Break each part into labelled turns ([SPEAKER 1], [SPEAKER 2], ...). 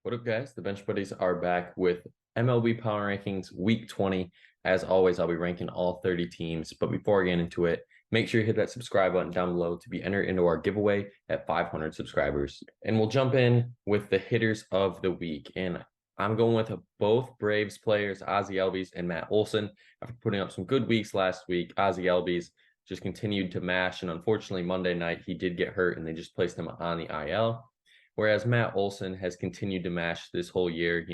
[SPEAKER 1] What up, guys? The Bench Buddies are back with MLB Power Rankings Week 20. As always, I'll be ranking all 30 teams. But before I get into it, make sure you hit that subscribe button down below to be entered into our giveaway at 500 subscribers. And we'll jump in with the hitters of the week. And I'm going with both Braves players, Ozzie Albies and Matt Olson. After putting up some good weeks last week, Ozzie Albies just continued to mash. And unfortunately, Monday night, he did get hurt and they just placed him on the IL. Whereas Matt Olson has continued to mash this whole year.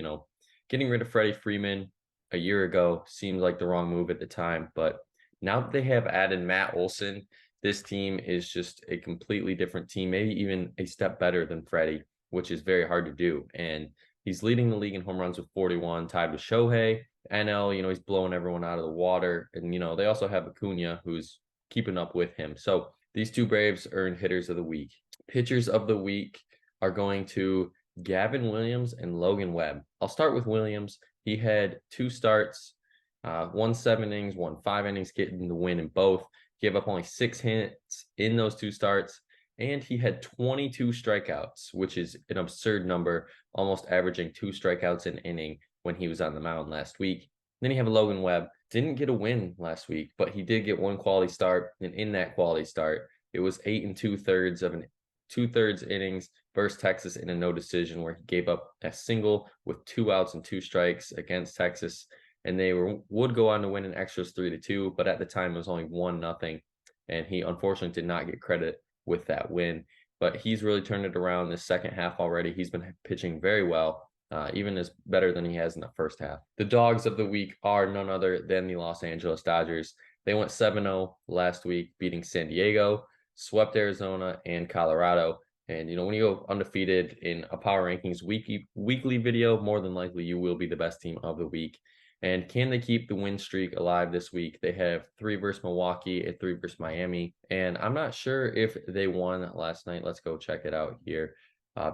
[SPEAKER 1] Getting rid of Freddie Freeman a year ago seemed like the wrong move at the time. But now that they have added Matt Olson, this team is just a completely different team, maybe even a step better than Freddie, which is very hard to do. And he's leading the league in home runs with 41, tied with Shohei. NL, he's blowing everyone out of the water. And, they also have Acuna, who's keeping up with him. So these two Braves earned hitters of the week. Pitchers of the week are going to Gavin Williams and Logan Webb. I'll start with Williams. He had two starts, won 7 innings, won 5 innings, getting the win in both. Gave up only 6 hits in those two starts, and he had 22 strikeouts, which is an absurd number, almost averaging 2 strikeouts an inning when he was on the mound last week. Then you have Logan Webb. Didn't get a win last week, but he did get one quality start, and in that quality start, it was 8 2/3 of an 2/3 innings versus Texas in a no decision where he gave up a single with 2 outs and 2 strikes against Texas. And they would go on to win in extras 3-2, but at the time it was only 1-0. And he unfortunately did not get credit with that win. But he's really turned it around this second half already. He's been pitching very well, even as better than he has in the first half. The dogs of the week are none other than the Los Angeles Dodgers. They went 7-0 last week, beating San Diego, swept Arizona and Colorado. And, when you go undefeated in a Power Rankings weekly video, more than likely you will be the best team of the week. And can they keep the win streak alive this week? They have 3 versus Milwaukee and 3 versus Miami. And I'm not sure if they won last night. Let's go check it out here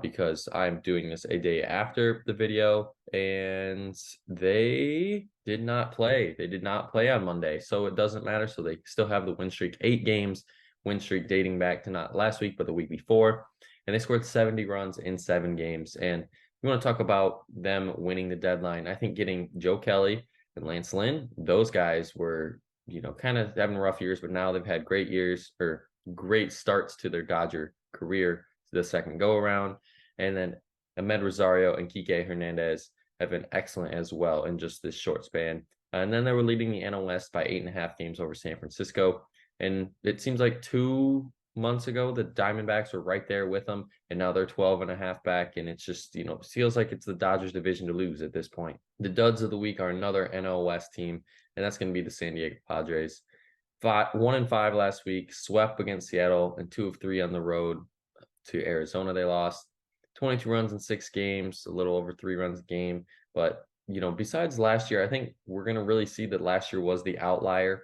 [SPEAKER 1] because I'm doing this a day after the video. And they did not play. They did not play on Monday. So it doesn't matter. So they still have the win streak, 8 games. Win streak dating back to not last week, but the week before. And they scored 70 runs in 7 games. And we want to talk about them winning the deadline. I think getting Joe Kelly and Lance Lynn, those guys were, kind of having rough years, but now they've had great years or great starts to their Dodger career the second go around. And then Ahmed Rosario and Kike Hernandez have been excellent as well in just this short span. And then they were leading the NL West by 8.5 games over San Francisco. And it seems like 2 months ago, the Diamondbacks were right there with them, and now they're 12.5 back. And it's just, feels like it's the Dodgers division to lose at this point. The duds of the week are another NL West team, and that's going to be the San Diego Padres. 1-5 last week, swept against Seattle, and 2 of 3 on the road to Arizona. They lost 22 runs in 6 games, a little over 3 runs a game. But, besides last year, I think we're going to really see that last year was the outlier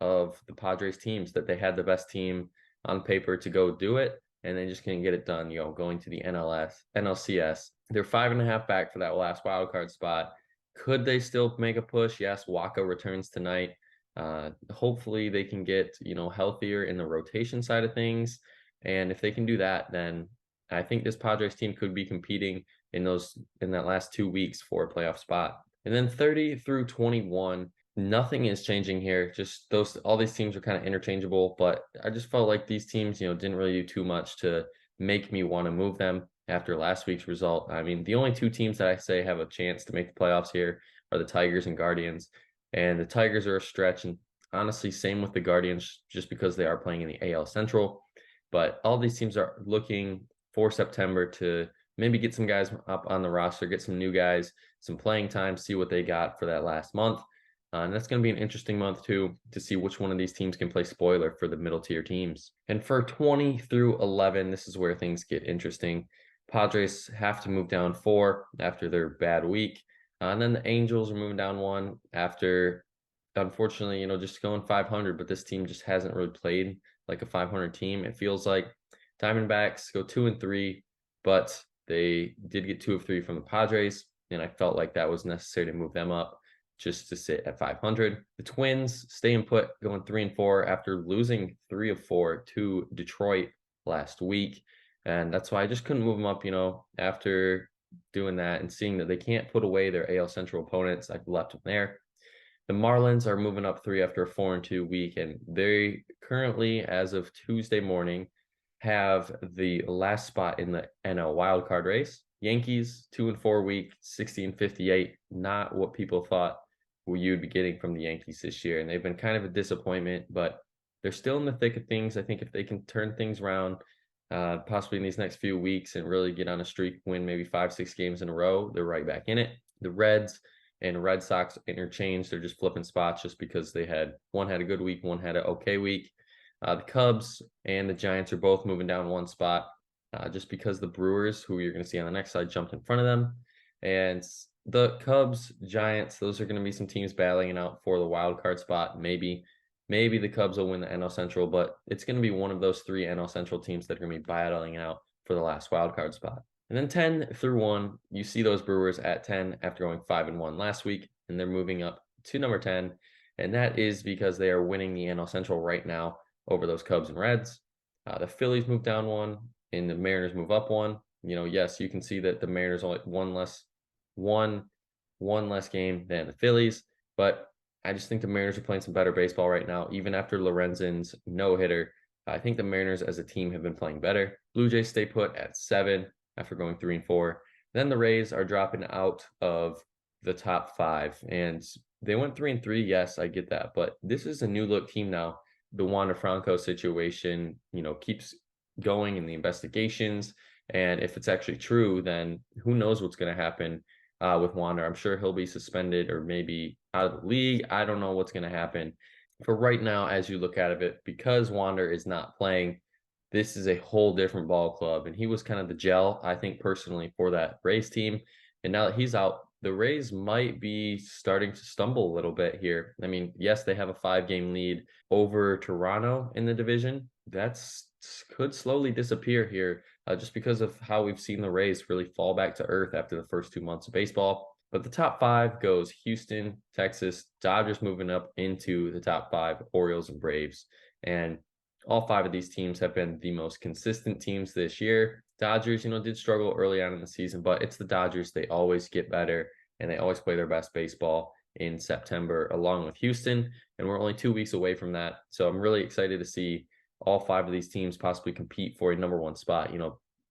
[SPEAKER 1] of the Padres teams, that they had the best team on paper to go do it, and they just couldn't get it done, going to the NLCS. They're 5.5 back for that last wild card spot. Could they still make a push? Yes, Waka returns tonight. Hopefully they can get, healthier in the rotation side of things. And if they can do that, then I think this Padres team could be competing in that last 2 weeks for a playoff spot. And then 30 through 21, nothing is changing here. Just all these teams are kind of interchangeable, but I just felt like these teams, didn't really do too much to make me want to move them after last week's result. I mean, the only 2 teams that I say have a chance to make the playoffs here are the Tigers and Guardians. And the Tigers are a stretch, and honestly, same with the Guardians, just because they are playing in the AL Central. But all these teams are looking for September to maybe get some guys up on the roster, get some new guys, some playing time, see what they got for that last month. And that's going to be an interesting month, too, to see which one of these teams can play spoiler for the middle tier teams. And for 20 through 11, this is where things get interesting. Padres have to move down 4 after their bad week. And then the Angels are moving down 1 after, unfortunately, just going 500. But this team just hasn't really played like a 500 team. It feels like Diamondbacks go 2-3, but they did get 2 of 3 from the Padres. And I felt like that was necessary to move them up just to sit at 500. The Twins staying put, going 3-4 after losing 3 of 4 to Detroit last week. And that's why I just couldn't move them up, after doing that and seeing that they can't put away their AL Central opponents. I've left them there. The Marlins are moving up 3 after a 4-2 week, and they currently, as of Tuesday morning, have the last spot in the NL wildcard race. Yankees 2-4 week, 60-58. Not what people thought you'd be getting from the Yankees this year, and they've been kind of a disappointment, but they're still in the thick of things. I think if they can turn things around, possibly in these next few weeks and really get on a streak, win maybe 5-6 games in a row, they're right back in it. The Reds and Red Sox interchanged. They're just flipping spots just because one had a good week, one had an okay week. The Cubs and the Giants are both moving down one spot, just because the Brewers, who you're going to see on the next slide, jumped in front of them. And the Cubs, Giants, those are going to be some teams battling it out for the wild card spot. Maybe the Cubs will win the NL Central, but it's going to be one of those 3 NL Central teams that are going to be battling it out for the last wild card spot. And then 10 through 1, you see those Brewers at 10 after going 5-1 last week, and they're moving up to number 10. And that is because they are winning the NL Central right now over those Cubs and Reds. The Phillies move down 1, and the Mariners move up 1. Yes, you can see that the Mariners only one less game than the Phillies, but I just think the Mariners are playing some better baseball right now. Even after Lorenzen's no-hitter, I think the Mariners as a team have been playing better. Blue Jays stay put at 7 after going 3-4. Then the Rays are dropping out of the top 5, and they went 3-3. Yes, I get that, but this is a new look team now. The Wander Franco situation, keeps going in the investigations, and if it's actually true, then who knows what's going to happen with Wander. I'm sure he'll be suspended or maybe out of the league. I don't know what's going to happen. For right now, as you look at it, because Wander is not playing, this is a whole different ball club. And he was kind of the gel, I think, personally, for that Rays team. And now that he's out, the Rays might be starting to stumble a little bit here. I mean, yes, they have a 5-game lead over Toronto in the division. That's could slowly disappear here, just because of how we've seen the Rays really fall back to earth after the first 2 months of baseball. But the top 5 goes Houston, Texas, Dodgers moving up into the top 5, Orioles and Braves. And all 5 of these teams have been the most consistent teams this year. Dodgers, did struggle early on in the season, but it's the Dodgers. They always get better, and they always play their best baseball in September, along with Houston. And we're only 2 weeks away from that. So I'm really excited to see all 5 of these teams possibly compete for a number 1 spot.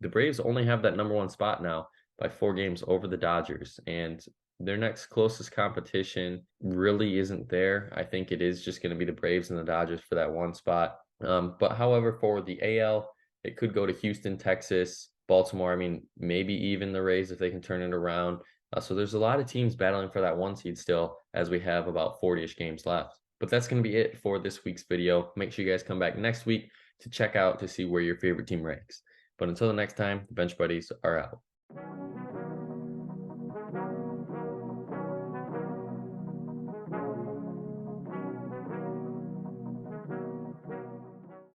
[SPEAKER 1] The Braves only have that number 1 spot now by 4 games over the Dodgers, and their next closest competition really isn't there. I think it is just going to be the Braves and the Dodgers for that 1 spot. But however, for the AL, it could go to Houston, Texas, Baltimore. I mean, maybe even the Rays if they can turn it around. So there's a lot of teams battling for that 1 seed still, as we have about 40-ish games left. But that's going to be it for this week's video. Make sure you guys come back next week to check out to see where your favorite team ranks. But until the next time, the Bench Buddies are out.